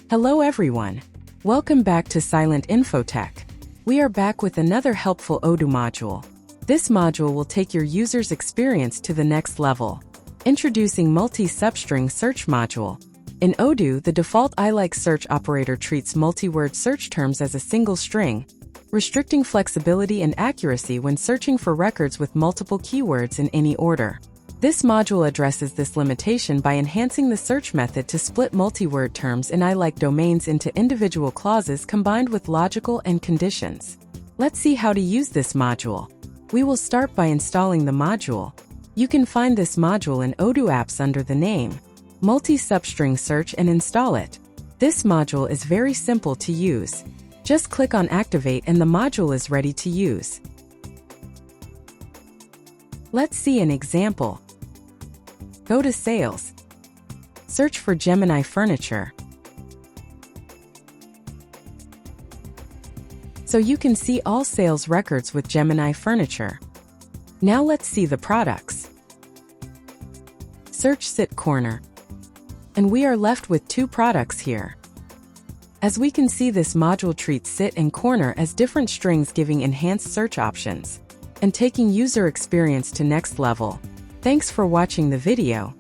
Hello everyone. Welcome back to Silent Infotech. We are back with another helpful Odoo module. This module will take your user's experience to the next level. Introducing Multi Substring Search Module. In Odoo, the default I-like search operator treats multi-word search terms as a single string, restricting flexibility and accuracy when searching for records with multiple keywords in any order. This module addresses this limitation by enhancing the search method to split multi-word terms in I-like domains into individual clauses combined with logical and conditions. Let's see how to use this module. We will start by installing the module. You can find this module in Odoo apps under the name Multi Substring Search and install it. This module is very simple to use. Just click on Activate and the module is ready to use. Let's see an example. Go to Sales. Search for Gemini Furniture. So you can see all sales records with Gemini Furniture. Now let's see the products. Search Sit Corner. And we are left with 2 products here. As we can see, this module treats Sit and Corner as different strings, giving enhanced search options and taking user experience to next level. Thanks for watching the video.